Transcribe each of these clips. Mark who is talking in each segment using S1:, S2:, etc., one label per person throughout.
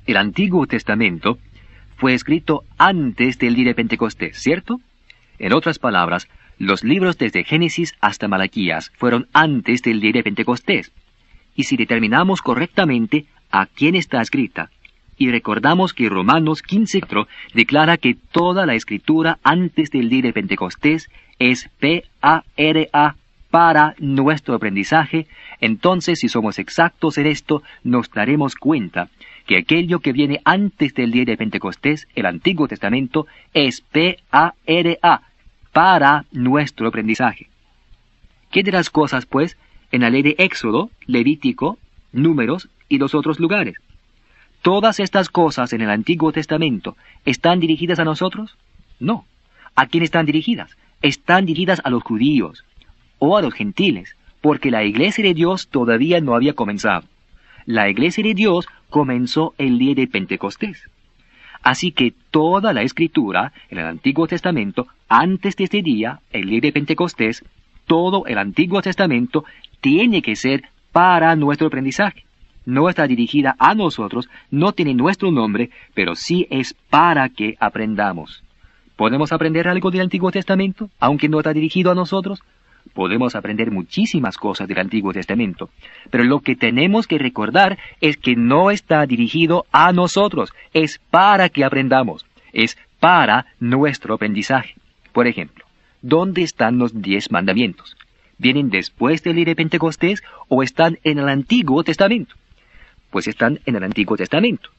S1: El Antiguo Testamento fue escrito antes del día de Pentecostés, ¿cierto? En otras palabras, los libros desde Génesis hasta Malaquías fueron antes del día de Pentecostés. Y si determinamos correctamente a quién está escrita, y recordamos que Romanos 15:4 declara que toda la escritura antes del día de Pentecostés es P-A-R-A, para nuestro aprendizaje, entonces si somos exactos en esto, nos daremos cuenta que aquello que viene antes del día de Pentecostés, el Antiguo Testamento, es P-A-R-A, para nuestro aprendizaje. ¿Qué de las cosas, pues, en la ley de Éxodo, Levítico, Números y los otros lugares? ¿Todas estas cosas en el Antiguo Testamento están dirigidas a nosotros? No. ¿A quién están dirigidas? Están dirigidas a los judíos o a los gentiles, porque la Iglesia de Dios todavía no había comenzado. La Iglesia de Dios comenzó el día de Pentecostés. Así que toda la Escritura en el Antiguo Testamento, antes de este día, el día de Pentecostés, todo el Antiguo Testamento tiene que ser para nuestro aprendizaje. No está dirigida a nosotros, no tiene nuestro nombre, pero sí es para que aprendamos. ¿Podemos aprender algo del Antiguo Testamento, aunque no está dirigido a nosotros? Podemos aprender muchísimas cosas del Antiguo Testamento, pero lo que tenemos que recordar es que no está dirigido a nosotros, es para que aprendamos, es para nuestro aprendizaje. Por ejemplo, ¿dónde están los 10 mandamientos? ¿Vienen después del día de Pentecostés o están en el Antiguo Testamento? Pues están en el Antiguo Testamento.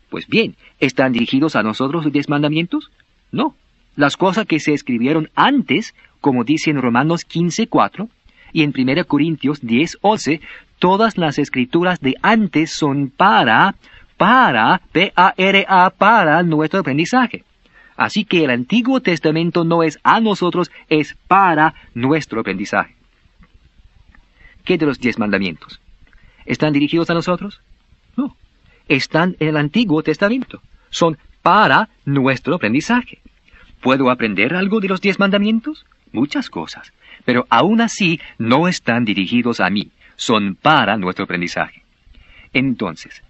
S1: Pues bien, ¿están dirigidos a nosotros los 10 mandamientos? No. Las cosas que se escribieron antes, como dice en Romanos 15:4, y en 1 Corintios 10:11, todas las escrituras de antes son para P-A-R-A, para nuestro aprendizaje. Así que el Antiguo Testamento no es a nosotros, es para nuestro aprendizaje. ¿Qué de los 10 mandamientos? ¿Están dirigidos a nosotros? No. Están en el Antiguo Testamento. Son para nuestro aprendizaje. ¿Puedo aprender algo de los 10 mandamientos? Muchas cosas. Pero aún así no están dirigidos a mí. Son para nuestro aprendizaje. Entonces,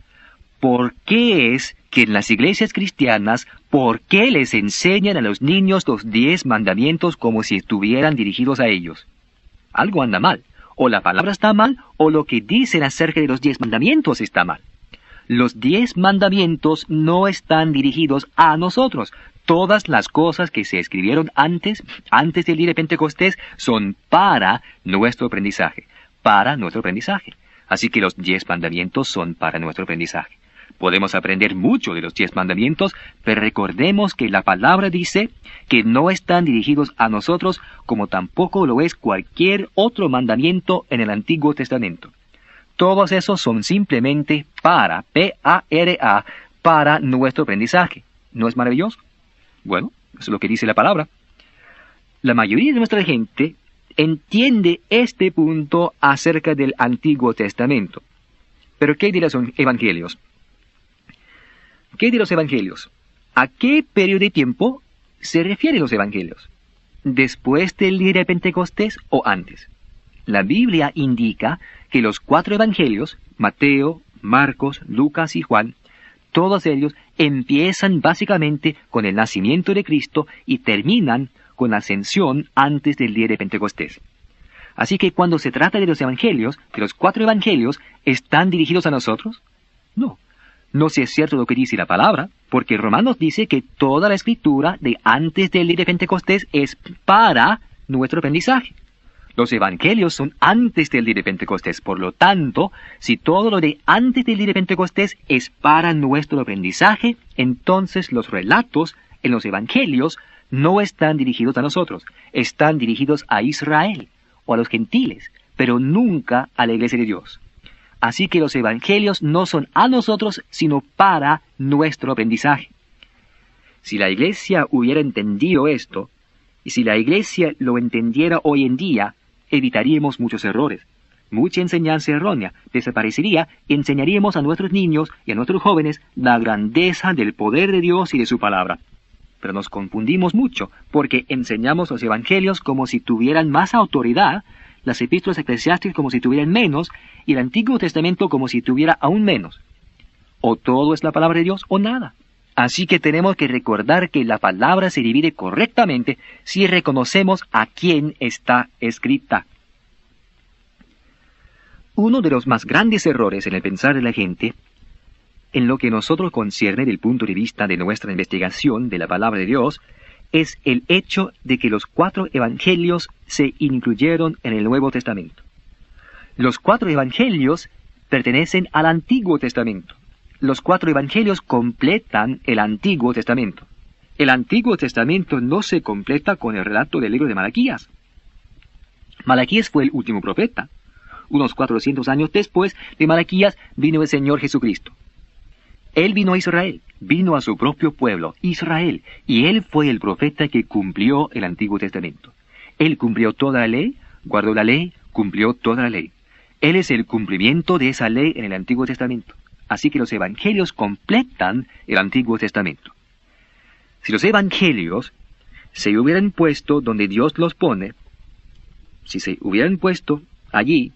S1: ¿por qué es que en las iglesias cristianas, por qué les enseñan a los niños los 10 mandamientos como si estuvieran dirigidos a ellos? Algo anda mal. O la palabra está mal, o lo que dicen acerca de los 10 mandamientos está mal. Los 10 mandamientos no están dirigidos a nosotros. Todas las cosas que se escribieron antes del día de Pentecostés, son para nuestro aprendizaje. Para nuestro aprendizaje. Así que los 10 mandamientos son para nuestro aprendizaje. Podemos aprender mucho de los 10 mandamientos, pero recordemos que la palabra dice que no están dirigidos a nosotros, como tampoco lo es cualquier otro mandamiento en el Antiguo Testamento. Todos esos son simplemente para, P-A-R-A, para nuestro aprendizaje. ¿No es maravilloso? Bueno, eso es lo que dice la palabra. La mayoría de nuestra gente entiende este punto acerca del Antiguo Testamento. Pero ¿qué de los evangelios? ¿Qué de los evangelios? ¿A qué periodo de tiempo se refieren los evangelios? ¿Después del día de Pentecostés o antes? La Biblia indica que los 4 evangelios, Mateo, Marcos, Lucas y Juan, todos ellos empiezan básicamente con el nacimiento de Cristo y terminan con la ascensión antes del día de Pentecostés. Así que cuando se trata de los evangelios, de los 4 evangelios, ¿están dirigidos a nosotros? No. No sé si es cierto lo que dice la palabra, porque Romanos dice que toda la escritura de antes del día de Pentecostés es para nuestro aprendizaje. Los evangelios son antes del día de Pentecostés, por lo tanto, si todo lo de antes del día de Pentecostés es para nuestro aprendizaje, entonces los relatos en los evangelios no están dirigidos a nosotros, están dirigidos a Israel o a los gentiles, pero nunca a la iglesia de Dios. Así que los evangelios no son a nosotros, sino para nuestro aprendizaje. Si la iglesia hubiera entendido esto, y si la iglesia lo entendiera hoy en día, evitaríamos muchos errores. Mucha enseñanza errónea desaparecería y enseñaríamos a nuestros niños y a nuestros jóvenes la grandeza del poder de Dios y de su palabra. Pero nos confundimos mucho, porque enseñamos los evangelios como si tuvieran más autoridad, las epístolas eclesiásticas como si tuvieran menos, y el Antiguo Testamento como si tuviera aún menos. O todo es la palabra de Dios o nada. Así que tenemos que recordar que la palabra se divide correctamente si reconocemos a quién está escrita. Uno de los más grandes errores en el pensar de la gente, en lo que nosotros concierne desde el punto de vista de nuestra investigación de la palabra de Dios, es el hecho de que los 4 evangelios se incluyeron en el Nuevo Testamento. Los 4 evangelios pertenecen al Antiguo Testamento. Los 4 evangelios completan el Antiguo Testamento. El Antiguo Testamento no se completa con el relato del libro de Malaquías. Malaquías fue el último profeta. Unos 400 años después de Malaquías vino el Señor Jesucristo. Él vino a Israel, vino a su propio pueblo, Israel, y Él fue el profeta que cumplió el Antiguo Testamento. Él cumplió toda la ley, guardó la ley, cumplió toda la ley. Él es el cumplimiento de esa ley en el Antiguo Testamento. Así que los evangelios completan el Antiguo Testamento. Si los evangelios se hubieran puesto donde Dios los pone, si se hubieran puesto allí,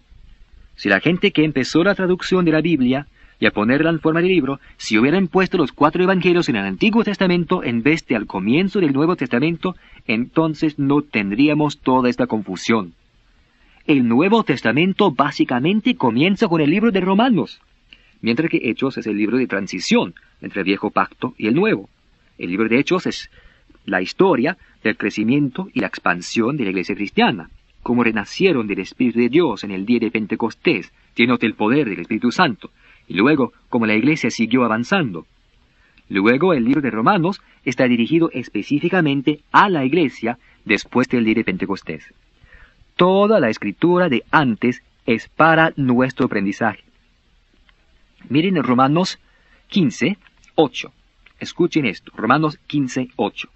S1: si la gente que empezó la traducción de la Biblia y a ponerla en forma de libro, si hubieran puesto los 4 evangelios en el Antiguo Testamento en vez de al comienzo del Nuevo Testamento, entonces no tendríamos toda esta confusión. El Nuevo Testamento básicamente comienza con el libro de Romanos, mientras que Hechos es el libro de transición entre el Viejo Pacto y el Nuevo. El libro de Hechos es la historia del crecimiento y la expansión de la iglesia cristiana, cómo renacieron del Espíritu de Dios en el día de Pentecostés, llenos del poder del Espíritu Santo, y luego cómo la iglesia siguió avanzando. Luego el libro de Romanos está dirigido específicamente a la iglesia después del día de Pentecostés. Toda la escritura de antes es para nuestro aprendizaje. Miren en Romanos 15, 8. Escuchen esto, Romanos 15, 8.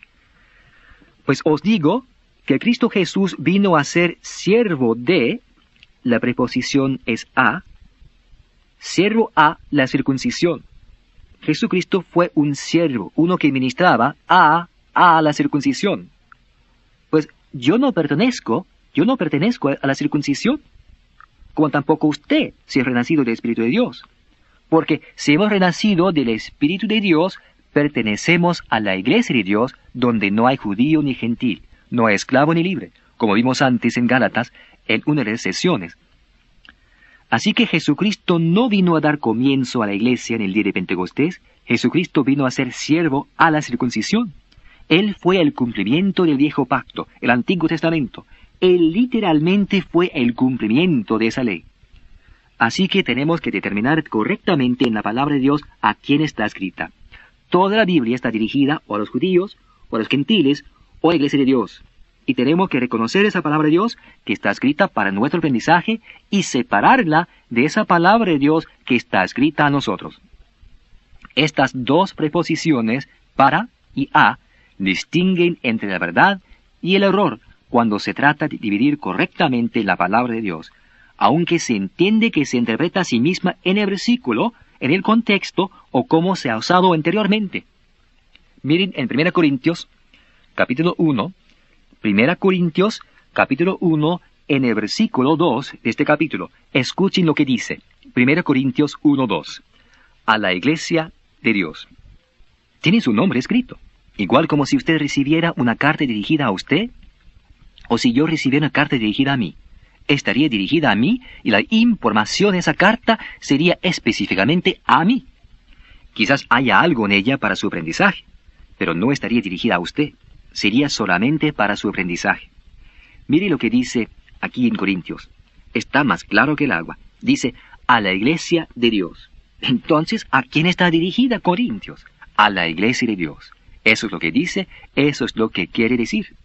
S1: Pues os digo que Cristo Jesús vino a ser siervo de, la preposición es a, siervo a la circuncisión. Jesucristo fue un siervo, uno que ministraba a la circuncisión. Pues yo no pertenezco a la circuncisión, como tampoco usted si es renacido del Espíritu de Dios. Porque si hemos renacido del Espíritu de Dios, pertenecemos a la iglesia de Dios, donde no hay judío ni gentil, no hay esclavo ni libre, como vimos antes en Gálatas, en una de las sesiones. Así que Jesucristo no vino a dar comienzo a la iglesia en el día de Pentecostés, Jesucristo vino a ser siervo a la circuncisión. Él fue el cumplimiento del Viejo Pacto, el Antiguo Testamento. Él literalmente fue el cumplimiento de esa ley. Así que tenemos que determinar correctamente en la palabra de Dios a quién está escrita. Toda la Biblia está dirigida o a los judíos, o a los gentiles, o a la iglesia de Dios. Y tenemos que reconocer esa palabra de Dios que está escrita para nuestro aprendizaje y separarla de esa palabra de Dios que está escrita a nosotros. Estas 2 preposiciones, para y a, distinguen entre la verdad y el error cuando se trata de dividir correctamente la palabra de Dios, aunque se entiende que se interpreta a sí misma en el versículo, en el contexto o como se ha usado anteriormente. Miren en 1 Corintios, capítulo 1, 1 Corintios, capítulo 1, en el versículo 2 de este capítulo. Escuchen lo que dice, 1 Corintios 1, 2. A la iglesia de Dios. Tiene su nombre escrito, igual como si usted recibiera una carta dirigida a usted, o si yo recibiera una carta dirigida a mí. Estaría dirigida a mí y la información de esa carta sería específicamente a mí. Quizás haya algo en ella para su aprendizaje, pero no estaría dirigida a usted. Sería solamente para su aprendizaje. Mire lo que dice aquí en Corintios. Está más claro que el agua. Dice, a la iglesia de Dios. Entonces, ¿a quién está dirigida Corintios? A la iglesia de Dios. Eso es lo que dice, eso es lo que quiere decir.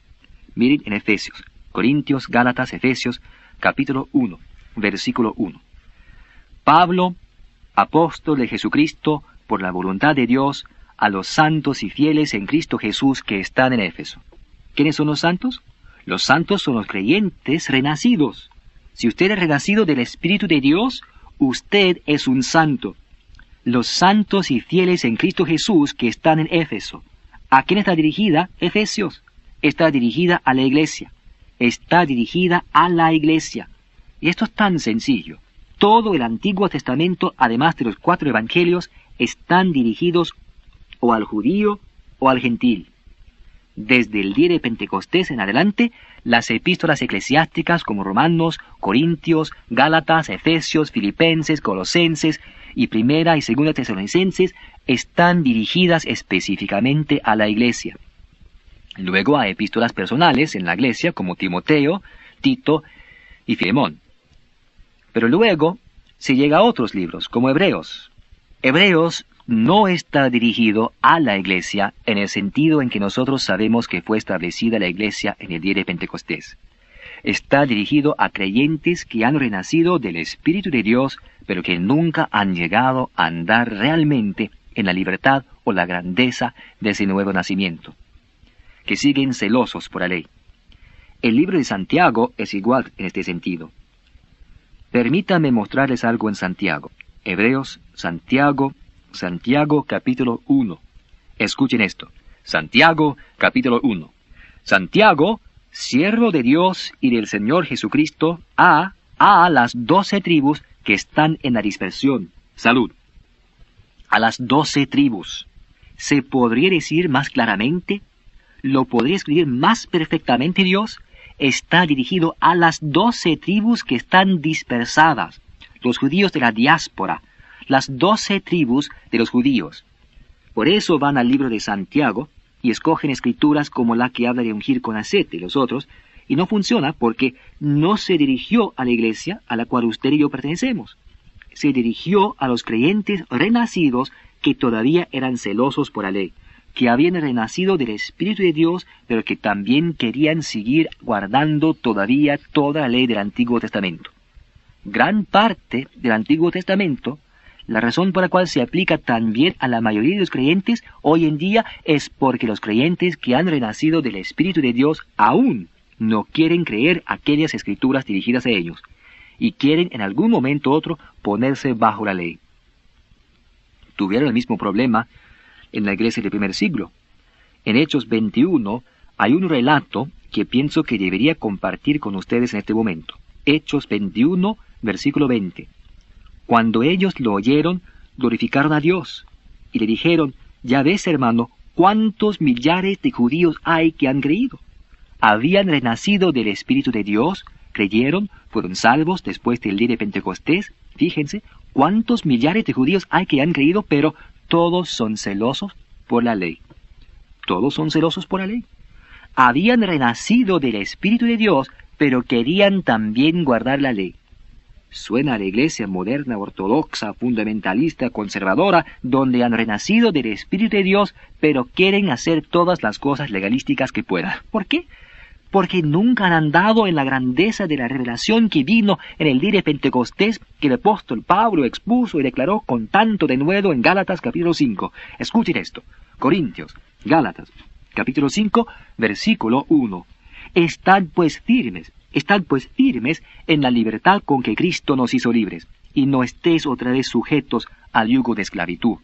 S1: Miren en Efesios, Corintios, Gálatas, Efesios, capítulo 1, versículo 1. Pablo, apóstol de Jesucristo, por la voluntad de Dios, a los santos y fieles en Cristo Jesús que están en Éfeso. ¿Quiénes son los santos? Los santos son los creyentes renacidos. Si usted es renacido del Espíritu de Dios, usted es un santo. Los santos y fieles en Cristo Jesús que están en Éfeso. ¿A quién está dirigida Efesios? Está dirigida a la iglesia. Está dirigida a la iglesia. Y esto es tan sencillo. Todo el Antiguo Testamento, además de los 4 evangelios, están dirigidos o al judío o al gentil. Desde el día de Pentecostés en adelante, las epístolas eclesiásticas como Romanos, Corintios, Gálatas, Efesios, Filipenses, Colosenses y Primera y Segunda Tesalonicenses están dirigidas específicamente a la iglesia. Luego hay epístolas personales en la iglesia como Timoteo, Tito y Filemón. Pero luego se llega a otros libros como Hebreos. Hebreos no está dirigido a la iglesia en el sentido en que nosotros sabemos que fue establecida la iglesia en el día de Pentecostés. Está dirigido a creyentes que han renacido del Espíritu de Dios, pero que nunca han llegado a andar realmente en la libertad o la grandeza de ese nuevo nacimiento, que siguen celosos por la ley. El libro de Santiago es igual en este sentido. Permítanme mostrarles algo en Santiago. Hebreos, Santiago capítulo 1. Escuchen esto. Santiago capítulo 1. Santiago, siervo de Dios y del Señor Jesucristo, a las 12 tribus que están en la dispersión. Salud. A las 12 tribus. ¿Se podría decir más claramente? ¿Lo podría escribir más perfectamente Dios? Está dirigido a las 12 tribus que están dispersadas, los judíos de la diáspora, las 12 tribus de los judíos. Por eso van al libro de Santiago y escogen escrituras como la que habla de ungir con aceite y los otros, y no funciona porque no se dirigió a la iglesia a la cual usted y yo pertenecemos. Se dirigió a los creyentes renacidos que todavía eran celosos por la ley, que habían renacido del Espíritu de Dios, pero que también querían seguir guardando todavía toda la ley del Antiguo Testamento. Gran parte del Antiguo Testamento, la razón por la cual se aplica también a la mayoría de los creyentes hoy en día es porque los creyentes que han renacido del Espíritu de Dios aún no quieren creer aquellas escrituras dirigidas a ellos, y quieren en algún momento u otro ponerse bajo la ley. Tuvieron el mismo problema en la iglesia del primer siglo. En Hechos 21 hay un relato que pienso que debería compartir con ustedes en este momento. Hechos 21, versículo 20. Cuando ellos lo oyeron, glorificaron a Dios, y le dijeron, ya ves, hermano, cuántos millares de judíos hay que han creído. Habían renacido del Espíritu de Dios, creyeron, fueron salvos después del día de Pentecostés. Fíjense, cuántos millares de judíos hay que han creído, pero todos son celosos por la ley. Todos son celosos por la ley. Habían renacido del Espíritu de Dios, pero querían también guardar la ley. Suena a la iglesia moderna, ortodoxa, fundamentalista, conservadora, donde han renacido del Espíritu de Dios, pero quieren hacer todas las cosas legalísticas que puedan. ¿Por qué? Porque nunca han andado en la grandeza de la revelación que vino en el día de Pentecostés, que el apóstol Pablo expuso y declaró con tanto denuedo en Gálatas capítulo 5. Escuchen esto. Corintios, Gálatas, capítulo 5, versículo 1. Estad pues firmes en la libertad con que Cristo nos hizo libres, y no estéis otra vez sujetos al yugo de esclavitud.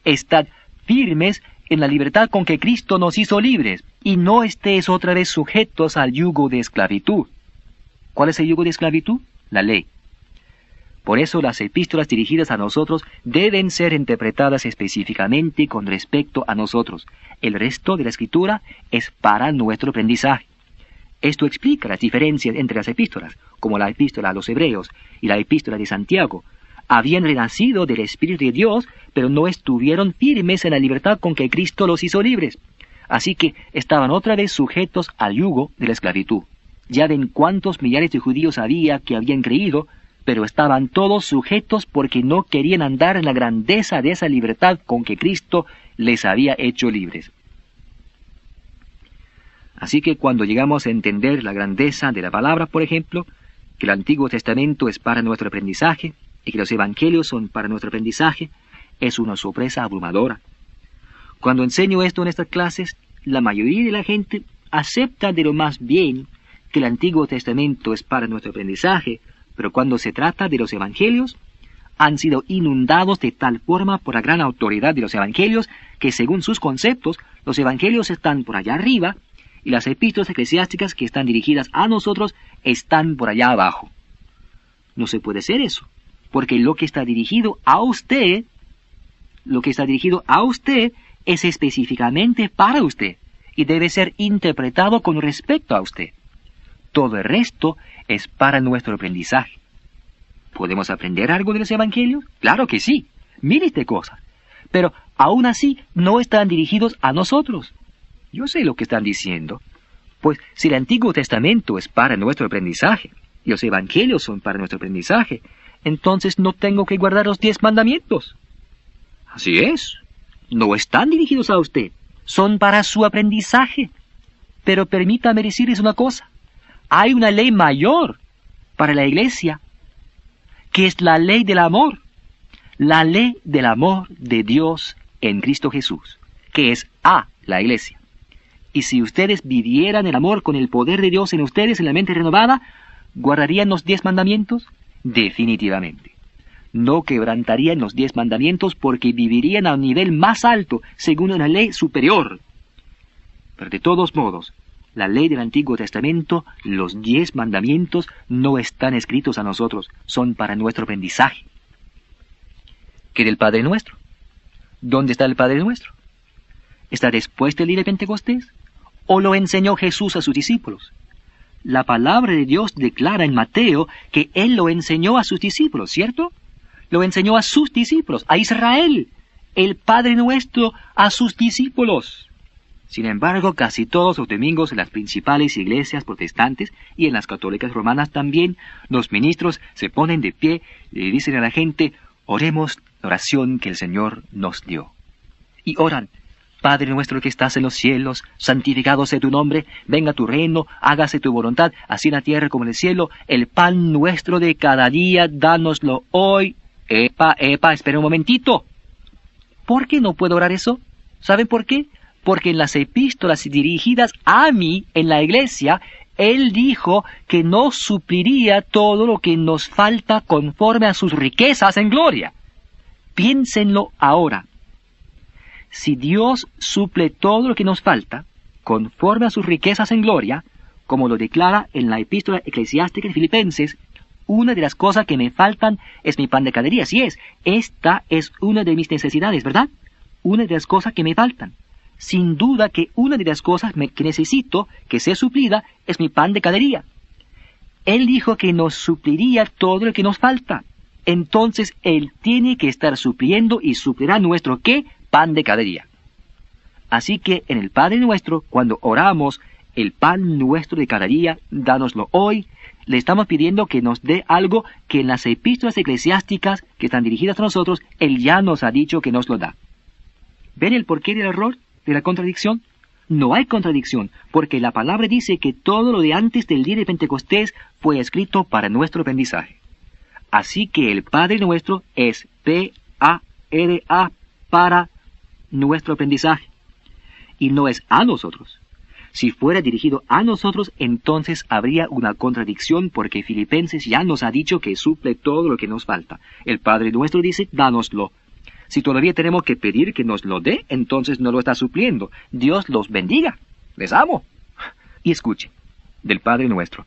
S1: Estad firmes en la libertad con que Cristo nos hizo libres, y no estéis otra vez sujetos al yugo de esclavitud. ¿Cuál es el yugo de esclavitud? La ley. Por eso las epístolas dirigidas a nosotros deben ser interpretadas específicamente con respecto a nosotros. El resto de la Escritura es para nuestro aprendizaje. Esto explica las diferencias entre las epístolas, como la epístola a los Hebreos y la epístola de Santiago. Habían renacido del Espíritu de Dios, pero no estuvieron firmes en la libertad con que Cristo los hizo libres. Así que estaban otra vez sujetos al yugo de la esclavitud. Ya ven cuántos millares de judíos había que habían creído, pero estaban todos sujetos porque no querían andar en la grandeza de esa libertad con que Cristo les había hecho libres. Así que cuando llegamos a entender la grandeza de la palabra, por ejemplo, que el Antiguo Testamento es para nuestro aprendizaje y que los Evangelios son para nuestro aprendizaje, es una sorpresa abrumadora. Cuando enseño esto en estas clases, la mayoría de la gente acepta de lo más bien que el Antiguo Testamento es para nuestro aprendizaje, pero cuando se trata de los Evangelios, han sido inundados de tal forma por la gran autoridad de los Evangelios que según sus conceptos, los Evangelios están por allá arriba y las epístolas eclesiásticas que están dirigidas a nosotros están por allá abajo. No se puede hacer eso, porque lo que está dirigido a usted lo que está dirigido a usted es específicamente para usted y debe ser interpretado con respecto a usted. Todo el resto es para nuestro aprendizaje. ¿Podemos aprender algo de los evangelios? Claro que sí, miles de cosas. Pero aún así no están dirigidos a nosotros. Yo sé lo que están diciendo. Pues si el Antiguo Testamento es para nuestro aprendizaje, y los evangelios son para nuestro aprendizaje, entonces no tengo que guardar los 10 mandamientos. Así es. No están dirigidos a usted. Son para su aprendizaje. Pero permítame decirles una cosa. Hay una ley mayor para la iglesia, que es la ley del amor. La ley del amor de Dios en Cristo Jesús, que es a la iglesia. Y si ustedes vivieran el amor con el poder de Dios en ustedes, en la mente renovada, ¿guardarían los 10 mandamientos? Definitivamente. No quebrantarían los 10 mandamientos porque vivirían a un nivel más alto, según una ley superior. Pero de todos modos, la ley del Antiguo Testamento, los 10 mandamientos, no están escritos a nosotros, son para nuestro aprendizaje. ¿Qué del Padre Nuestro? ¿Dónde está el Padre Nuestro? ¿Está después del día de Pentecostés? ¿O lo enseñó Jesús a sus discípulos? La palabra de Dios declara en Mateo que Él lo enseñó a sus discípulos, ¿cierto? Lo enseñó a sus discípulos, a Israel, el Padre Nuestro a sus discípulos. Sin embargo, casi todos los domingos en las principales iglesias protestantes y en las católicas romanas también, los ministros se ponen de pie y dicen a la gente, oremos la oración que el Señor nos dio. Y oran, Padre nuestro que estás en los cielos, santificado sea tu nombre, venga tu reino, hágase tu voluntad, así en la tierra como en el cielo, el pan nuestro de cada día, dánoslo hoy. Espera un momentito. ¿Por qué no puedo orar eso? ¿Saben por qué? Porque en las epístolas dirigidas a mí, en la iglesia, Él dijo que nos supliría todo lo que nos falta conforme a sus riquezas en gloria. Piénsenlo ahora. Si Dios suple todo lo que nos falta, conforme a sus riquezas en gloria, como lo declara en la epístola eclesiástica de Filipenses, una de las cosas que me faltan es mi pan de cada día. Así es, esta es una de mis necesidades, ¿verdad? Una de las cosas que me faltan. Sin duda que una de las cosas que necesito que sea suplida es mi pan de cada día. Él dijo que nos supliría todo lo que nos falta. Entonces Él tiene que estar supliendo y suplirá nuestro ¿qué? Pan de cada día. Así que en el Padre Nuestro, cuando oramos, el pan nuestro de cada día, dánoslo hoy, le estamos pidiendo que nos dé algo que en las epístolas eclesiásticas que están dirigidas a nosotros, Él ya nos ha dicho que nos lo da. ¿Ven el porqué del error, de la contradicción? No hay contradicción, porque la palabra dice que todo lo de antes del día de Pentecostés fue escrito para nuestro aprendizaje. Así que el Padre Nuestro es P-A-R-A para nuestro aprendizaje. Y no es a nosotros. Si fuera dirigido a nosotros, entonces habría una contradicción porque Filipenses ya nos ha dicho que suple todo lo que nos falta. El Padre Nuestro dice, dánoslo. Si todavía tenemos que pedir que nos lo dé, entonces no lo está supliendo. Dios los bendiga. Les amo. Y escuche, del Padre Nuestro.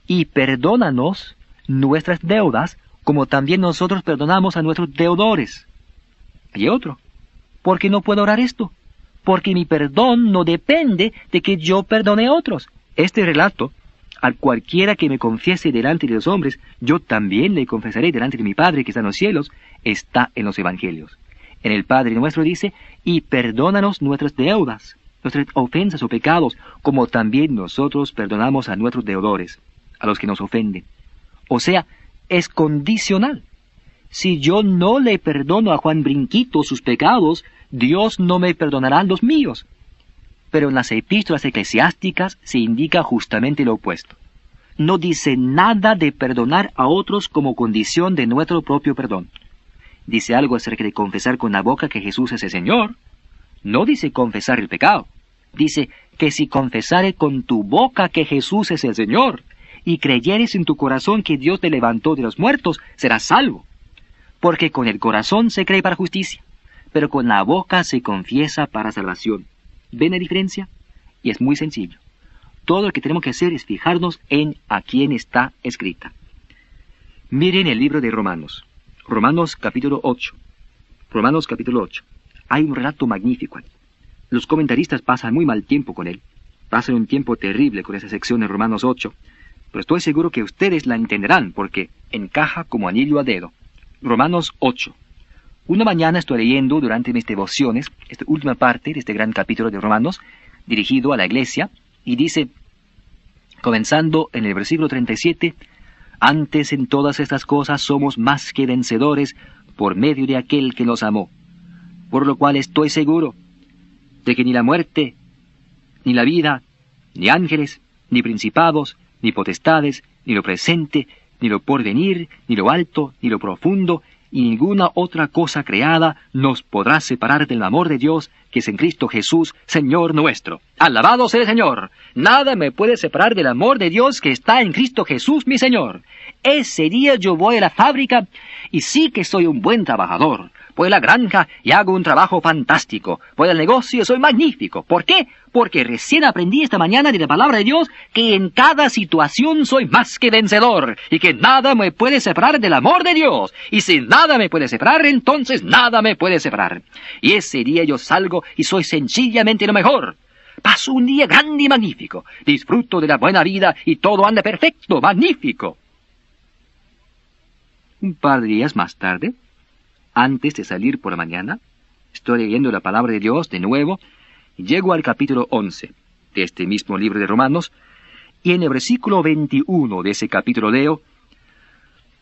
S1: Y perdónanos nuestras deudas, como también nosotros perdonamos a nuestros deudores. Y otro, ¿por qué no puedo orar esto? Porque mi perdón no depende de que yo perdone a otros. Este relato, a cualquiera que me confiese delante de los hombres, yo también le confesaré delante de mi Padre que está en los cielos, está en los Evangelios. En el Padre Nuestro dice, y perdónanos nuestras deudas, nuestras ofensas o pecados, como también nosotros perdonamos a nuestros deudores, a los que nos ofenden. O sea, es condicional. Si yo no le perdono a Juan Brinquito sus pecados, Dios no me perdonará los míos. Pero en las epístolas eclesiásticas se indica justamente lo opuesto. No dice nada de perdonar a otros como condición de nuestro propio perdón. Dice algo acerca de confesar con la boca que Jesús es el Señor. No dice confesar el pecado. Dice que si confesare con tu boca que Jesús es el Señor, y creyeres en tu corazón que Dios te levantó de los muertos, serás salvo. Porque con el corazón se cree para justicia, pero con la boca se confiesa para salvación. ¿Ven la diferencia? Y es muy sencillo. Todo lo que tenemos que hacer es fijarnos en a quién está escrita. Miren el libro de Romanos. Romanos capítulo 8. Romanos capítulo 8. Hay un relato magnífico. Los comentaristas pasan muy mal tiempo con él. Pasan un tiempo terrible con esa sección de Romanos 8. Pero estoy seguro que ustedes la entenderán porque encaja como anillo al dedo. Romanos 8. Una mañana estoy leyendo durante mis devociones esta última parte de este gran capítulo de Romanos, dirigido a la iglesia, y dice, comenzando en el versículo 37, antes en todas estas cosas somos más que vencedores por medio de aquel que nos amó. Por lo cual estoy seguro de que ni la muerte, ni la vida, ni ángeles, ni principados, ni potestades, ni lo presente, ni lo porvenir, ni lo alto, ni lo profundo, y ninguna otra cosa creada nos podrá separar del amor de Dios que es en Cristo Jesús, Señor nuestro. ¡Alabado sea el Señor! Nada me puede separar del amor de Dios que está en Cristo Jesús, mi Señor. Ese día yo voy a la fábrica y sí que soy un buen trabajador. Voy a la granja y hago un trabajo fantástico. Voy al negocio y soy magnífico. ¿Por qué? Porque recién aprendí esta mañana de la palabra de Dios que en cada situación soy más que vencedor y que nada me puede separar del amor de Dios. Y si nada me puede separar, entonces nada me puede separar. Y ese día yo salgo y soy sencillamente lo mejor. Paso un día grande y magnífico. Disfruto de la buena vida y todo anda perfecto, magnífico. Un par de días más tarde, antes de salir por la mañana, estoy leyendo la palabra de Dios de nuevo, y llego al capítulo 11 de este mismo libro de Romanos, y en el versículo 21 de ese capítulo leo,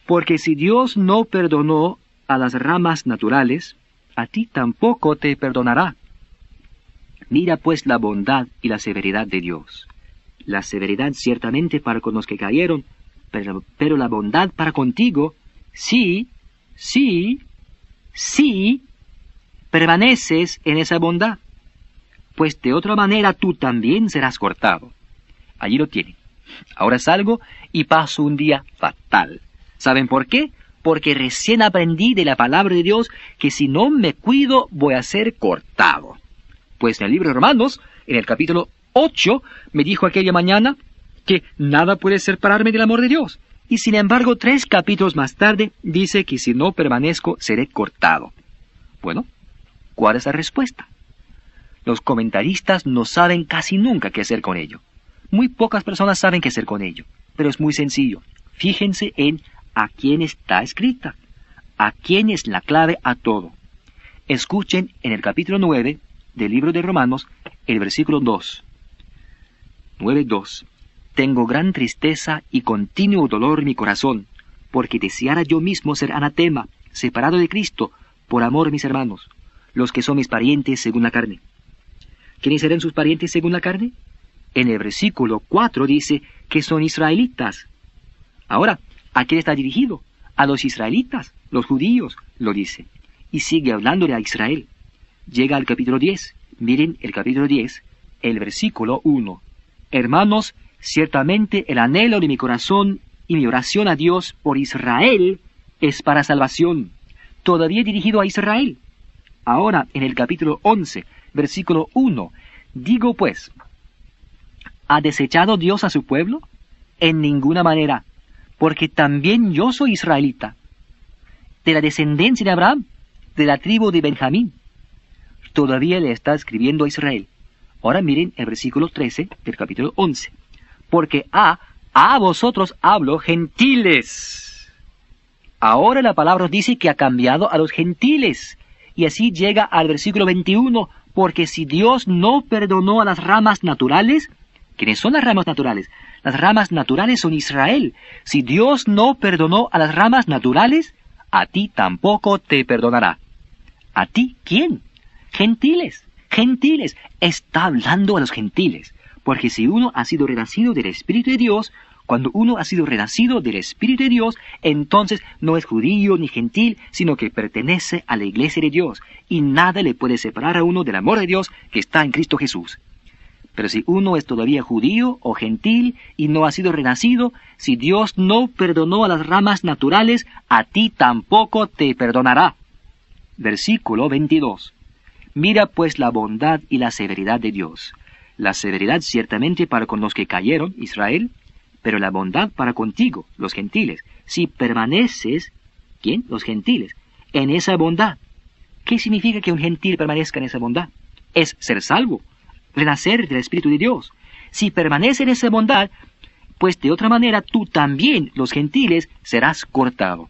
S1: porque si Dios no perdonó a las ramas naturales, a ti tampoco te perdonará. Mira pues la bondad y la severidad de Dios. La severidad ciertamente para con los que cayeron, pero la bondad para contigo, sí, permaneces en esa bondad, pues de otra manera tú también serás cortado. Allí lo tienen. Ahora salgo y paso un día fatal. ¿Saben por qué? Porque recién aprendí de la palabra de Dios que si no me cuido voy a ser cortado. Pues en el libro de Romanos, en el capítulo 8, me dijo aquella mañana que nada puede separarme del amor de Dios. Y sin embargo, 3 capítulos más tarde, dice que si no permanezco, seré cortado. Bueno, ¿cuál es la respuesta? Los comentaristas no saben casi nunca qué hacer con ello. Muy pocas personas saben qué hacer con ello, pero es muy sencillo. Fíjense en a quién está escrita, a quién es la clave a todo. Escuchen en el capítulo 9 del libro de Romanos, el versículo 2. 9:2. Tengo gran tristeza y continuo dolor en mi corazón, porque deseara yo mismo ser anatema, separado de Cristo, por amor a mis hermanos, los que son mis parientes según la carne. ¿Quiénes serán sus parientes según la carne? En el versículo 4 dice que son israelitas. Ahora, ¿a quién está dirigido? A los israelitas, los judíos, lo dice. Y sigue hablando de Israel. Llega al capítulo 10. Miren el capítulo 10, el versículo 1. Hermanos, ciertamente el anhelo de mi corazón y mi oración a Dios por Israel es para salvación. Todavía dirigido a Israel. Ahora, en el capítulo 11, versículo 1, digo pues, ¿ha desechado Dios a su pueblo? En ninguna manera, porque también yo soy israelita, de la descendencia de Abraham, de la tribu de Benjamín. Todavía le está escribiendo a Israel. Ahora miren el versículo 13 del capítulo 11. Porque a vosotros hablo gentiles. Ahora la palabra dice que ha cambiado a los gentiles. Y así llega al versículo 21. Porque si Dios no perdonó a las ramas naturales, ¿quiénes son las ramas naturales? Las ramas naturales son Israel. Si Dios no perdonó a las ramas naturales, a ti tampoco te perdonará. ¿A ti quién? Gentiles. Gentiles. Está hablando a los gentiles. Porque si uno ha sido renacido del Espíritu de Dios, cuando uno ha sido renacido del Espíritu de Dios, entonces no es judío ni gentil, sino que pertenece a la iglesia de Dios, y nada le puede separar a uno del amor de Dios que está en Cristo Jesús. Pero si uno es todavía judío o gentil y no ha sido renacido, si Dios no perdonó a las ramas naturales, a ti tampoco te perdonará. Versículo 22. Mira pues la bondad y la severidad de Dios. La severidad ciertamente para con los que cayeron, Israel, pero la bondad para contigo, los gentiles. Si permaneces, ¿quién? Los gentiles, en esa bondad. ¿Qué significa que un gentil permanezca en esa bondad? Es ser salvo, renacer del Espíritu de Dios. Si permanece en esa bondad, pues de otra manera tú también, los gentiles, serás cortado.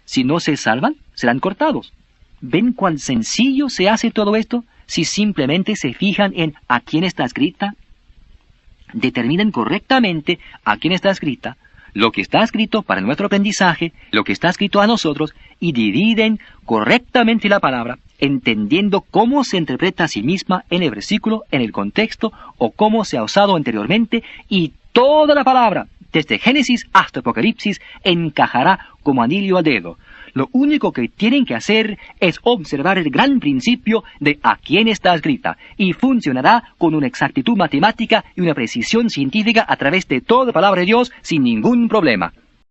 S1: Si no se salvan, serán cortados. ¿Ven cuán sencillo se hace todo esto si simplemente se fijan en a quién está escrita? Determinan correctamente a quién está escrita, lo que está escrito para nuestro aprendizaje, lo que está escrito a nosotros, y dividen correctamente la palabra, entendiendo cómo se interpreta a sí misma en el versículo, en el contexto, o cómo se ha usado anteriormente, y toda la palabra, desde Génesis hasta Apocalipsis, encajará como anillo al dedo. Lo único que tienen que hacer es observar el gran principio de a quién está escrita, y funcionará con una exactitud matemática y una precisión científica a través de toda la palabra de Dios sin ningún problema.